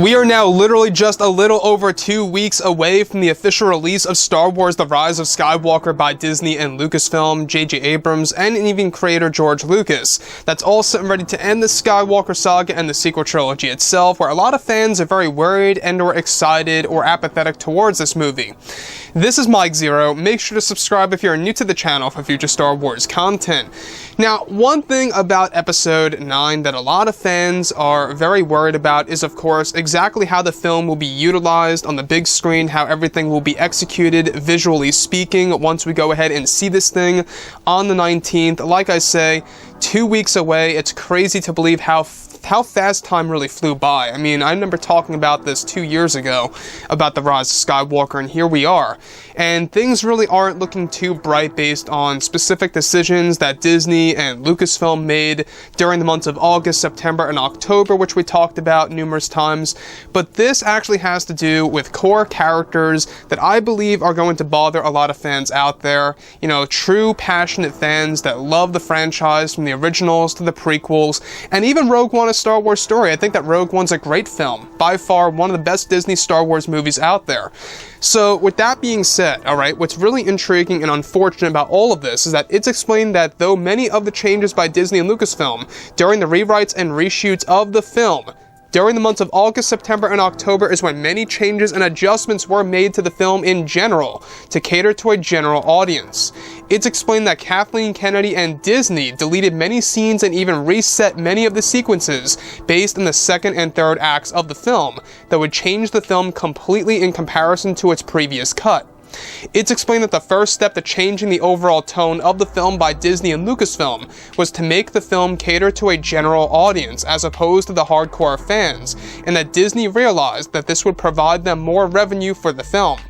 We are now literally just a little over 2 weeks away from the official release of Star Wars: The Rise of Skywalker by Disney and Lucasfilm, J.J. Abrams, and even creator George Lucas. That's all set and ready to end the Skywalker saga and the sequel trilogy itself, where a lot of fans are very worried and or excited or apathetic towards this movie. This is Mike Zero. Make sure to subscribe if you're new to the channel for future Star Wars content. Now, one thing about Episode 9 that a lot of fans are very worried about is, of course, exactly how the film will be utilized on the big screen, how everything will be executed, visually speaking, once we go ahead and see this thing on the 19th. Like I say, 2 weeks away. It's crazy to believe how fast time really flew by. I mean, I remember talking about this 2 years ago, about The Rise of Skywalker, and here we are. And things really aren't looking too bright based on specific decisions that Disney and Lucasfilm made during the months of August, September, and October, which we talked about numerous times. But this actually has to do with core characters that I believe are going to bother a lot of fans out there. You know, true, passionate fans that love the franchise from the originals to the prequels, and even Rogue One, a Star Wars story. I think that Rogue One's a great film. By far, one of the best Disney Star Wars movies out there. So, with that being said, alright, what's really intriguing and unfortunate about all of this is that it's explained that though many of the changes by Disney and Lucasfilm during the rewrites and reshoots of the film during the months of August, September, and October is when many changes and adjustments were made to the film in general to cater to a general audience. It's explained that Kathleen Kennedy and Disney deleted many scenes and even reset many of the sequences based on the second and third acts of the film that would change the film completely in comparison to its previous cut. It's explained that the first step to changing the overall tone of the film by Disney and Lucasfilm was to make the film cater to a general audience as opposed to the hardcore fans, and that Disney realized that this would provide them more revenue for the film.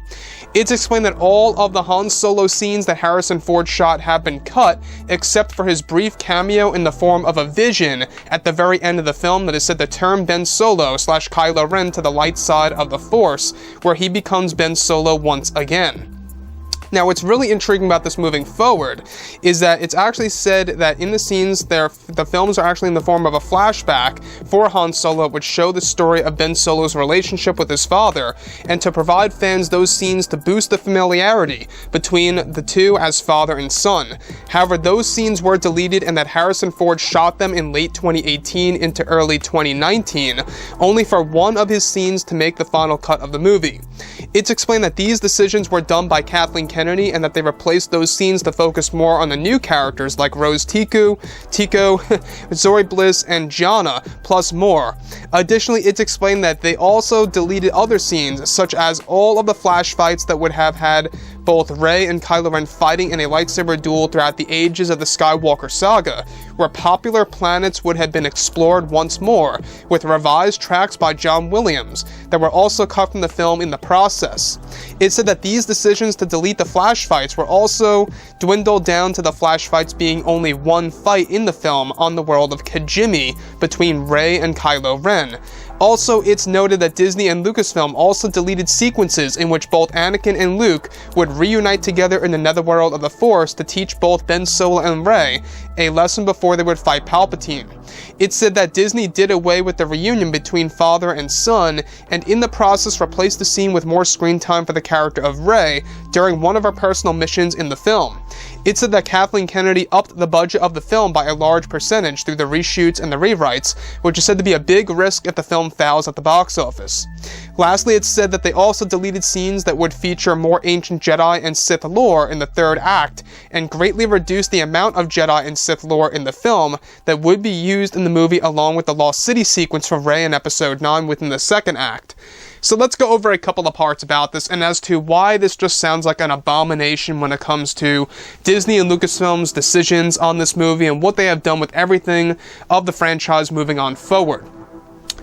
It's explained that all of the Han Solo scenes that Harrison Ford shot have been cut, except for his brief cameo in the form of a vision at the very end of the film that is said to turn Ben Solo / Kylo Ren to the light side of the Force, where he becomes Ben Solo once again. Now, what's really intriguing about this moving forward is that it's actually said that in the scenes, the films are actually in the form of a flashback for Han Solo, which show the story of Ben Solo's relationship with his father, and to provide fans those scenes to boost the familiarity between the two as father and son. However, those scenes were deleted and that Harrison Ford shot them in late 2018 into early 2019, only for one of his scenes to make the final cut of the movie. It's explained that these decisions were done by Kathleen Kennedy and that they replaced those scenes to focus more on the new characters like Rose Tico, Zoe Bliss, and Gianna, plus more. Additionally, it's explained that they also deleted other scenes, such as all of the flash fights that would have had both Rey and Kylo Ren fighting in a lightsaber duel throughout the ages of the Skywalker saga, where popular planets would have been explored once more, with revised tracks by John Williams that were also cut from the film in the process. It said that these decisions to delete the flash fights were also dwindled down to the flash fights being only one fight in the film on the world of Kijimi between Rey and Kylo Ren. Also, it's noted that Disney and Lucasfilm also deleted sequences in which both Anakin and Luke would reunite together in the netherworld of the Force to teach both Ben Solo and Rey a lesson before they would fight Palpatine. It said that Disney did away with the reunion between father and son, and in the process replaced the scene with more screen time for the character of Rey during one of her personal missions in the film. It said that Kathleen Kennedy upped the budget of the film by a large percentage through the reshoots and the rewrites, which is said to be a big risk if the film fails at the box office. Lastly, it's said that they also deleted scenes that would feature more ancient Jedi and Sith lore in the third act, and greatly reduced the amount of Jedi and Sith lore in the film that would be used in the movie along with the Lost City sequence from Rey in Episode 9 within the second act. So let's go over a couple of parts about this and as to why this just sounds like an abomination when it comes to Disney and Lucasfilm's decisions on this movie and what they have done with everything of the franchise moving on forward.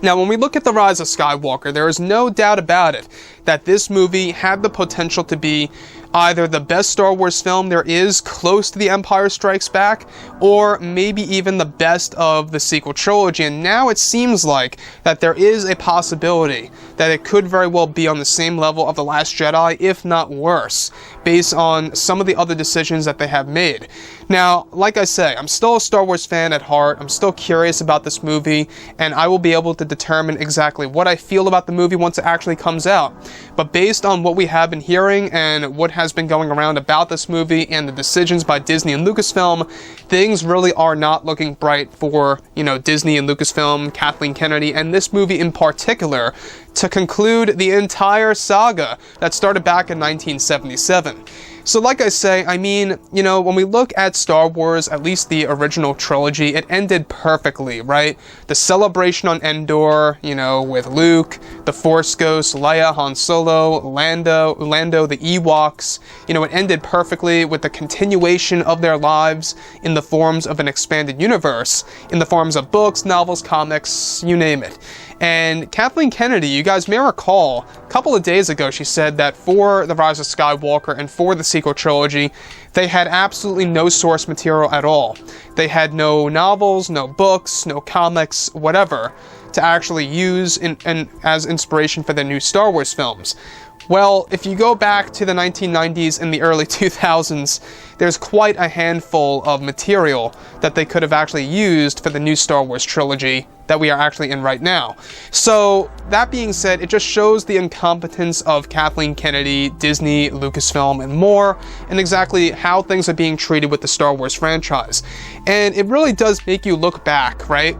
Now, when we look at The Rise of Skywalker, there is no doubt about it that this movie had the potential to be either the best Star Wars film there is, close to The Empire Strikes Back, or maybe even the best of the sequel trilogy. And now it seems like that there is a possibility that it could very well be on the same level of The Last Jedi, if not worse, based on some of the other decisions that they have made. Now, like I say, I'm still a Star Wars fan at heart. I'm still curious about this movie, and I will be able to determine exactly what I feel about the movie once it actually comes out. But based on what we have been hearing and what has been going around about this movie and the decisions by Disney and Lucasfilm, things really are not looking bright for, Disney and Lucasfilm, Kathleen Kennedy, and this movie in particular, to conclude the entire saga that started back in 1977. So like I say, when we look at Star Wars, at least the original trilogy, it ended perfectly, right? The celebration on Endor, with Luke, the Force Ghosts, Leia, Han Solo, Lando, the Ewoks, it ended perfectly with the continuation of their lives in the forms of an expanded universe, in the forms of books, novels, comics, you name it. And Kathleen Kennedy, you guys may recall, a couple of days ago, she said that for The Rise of Skywalker and for the sequel trilogy, they had absolutely no source material at all. They had no novels, no books, no comics, whatever, to actually use as inspiration for the new Star Wars films. Well, if you go back to the 1990s and the early 2000s, there's quite a handful of material that they could have actually used for the new Star Wars trilogy that we are actually in right now. So, that being said, it just shows the incompetence of Kathleen Kennedy, Disney, Lucasfilm, and more, and exactly how things are being treated with the Star Wars franchise. And it really does make you look back, right?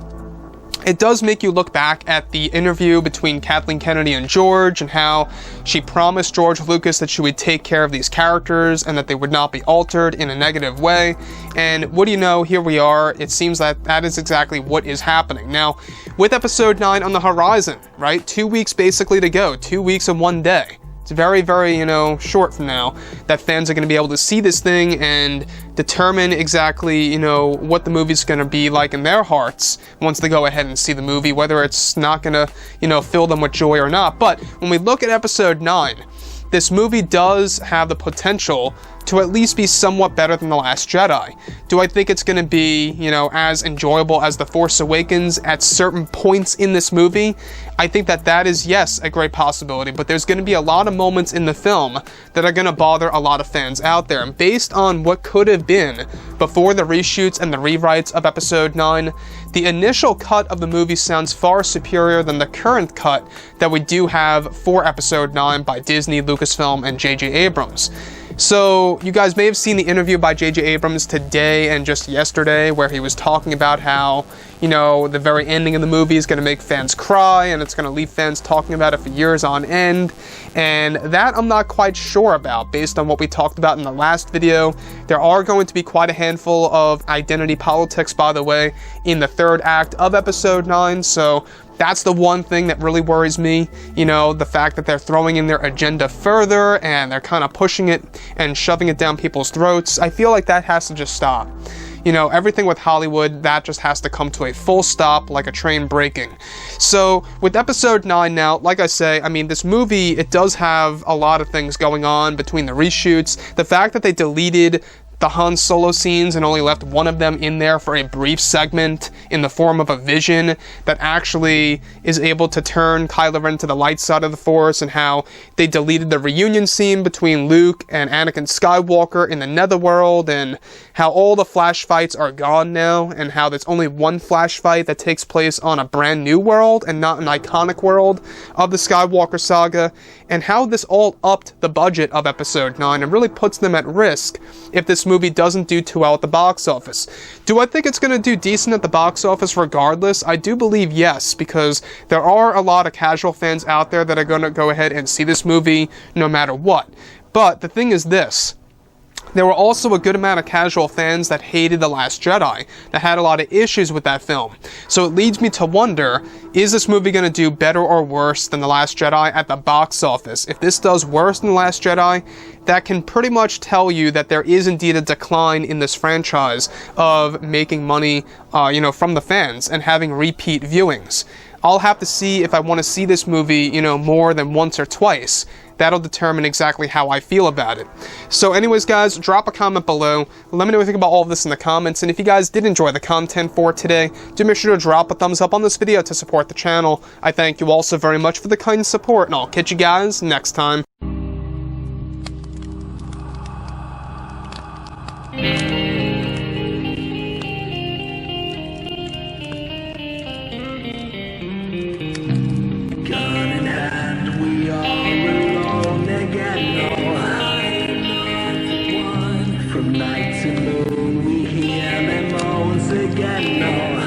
It does make you look back at the interview between Kathleen Kennedy and George, and how she promised George Lucas that she would take care of these characters and that they would not be altered in a negative way. And what do you know, here we are. It seems that that is exactly what is happening. Now, with episode 9 on the horizon, right? 2 weeks basically to go, 2 weeks and 1 day. It's very, very, short from now that fans are going to be able to see this thing and determine exactly, what the movie's going to be like in their hearts once they go ahead and see the movie, whether it's not going to, fill them with joy or not. But when we look at episode 9, this movie does have the potential to at least be somewhat better than The Last Jedi. Do I think it's going to be, as enjoyable as The Force Awakens at certain points in this movie? I think that is, yes, a great possibility, but there's going to be a lot of moments in the film that are going to bother a lot of fans out there. And based on what could have been before the reshoots and the rewrites of episode 9, the initial cut of the movie sounds far superior than the current cut that we do have for episode 9 by Disney, Lucasfilm, and J.J. Abrams. So, you guys may have seen the interview by J.J. Abrams today and just yesterday, where he was talking about how, the very ending of the movie is going to make fans cry, and it's going to leave fans talking about it for years on end. And that I'm not quite sure about, based on what we talked about in the last video. There are going to be quite a handful of identity politics, by the way, in the third act of episode 9, so that's the one thing that really worries me, the fact that they're throwing in their agenda further and they're kind of pushing it and shoving it down people's throats. I feel like that has to just stop. Everything with Hollywood, that just has to come to a full stop, like a train braking. So, with episode 9 now, like I say, this movie, it does have a lot of things going on between the reshoots. The fact that they deleted the Han Solo scenes and only left one of them in there for a brief segment in the form of a vision that actually is able to turn Kylo Ren to the light side of the Force, and how they deleted the reunion scene between Luke and Anakin Skywalker in the Netherworld, and how all the flash fights are gone now, and how there's only one flash fight that takes place on a brand new world and not an iconic world of the Skywalker saga, and how this all upped the budget of episode 9 and really puts them at risk if this movie doesn't do too well at the box office. Do I think it's going to do decent at the box office regardless? I do believe yes, because there are a lot of casual fans out there that are going to go ahead and see this movie no matter what. But the thing is this. There were also a good amount of casual fans that hated The Last Jedi, that had a lot of issues with that film. So it leads me to wonder, is this movie going to do better or worse than The Last Jedi at the box office? If this does worse than The Last Jedi, that can pretty much tell you that there is indeed a decline in this franchise of making money, from the fans and having repeat viewings. I'll have to see if I want to see this movie, more than once or twice. That'll determine exactly how I feel about it. So anyways, guys, drop a comment below. Let me know what you think about all of this in the comments. And if you guys did enjoy the content for today, do make sure to drop a thumbs up on this video to support the channel. I thank you all so very much for the kind support, and I'll catch you guys next time. From night to moon, we hear them moans again. No.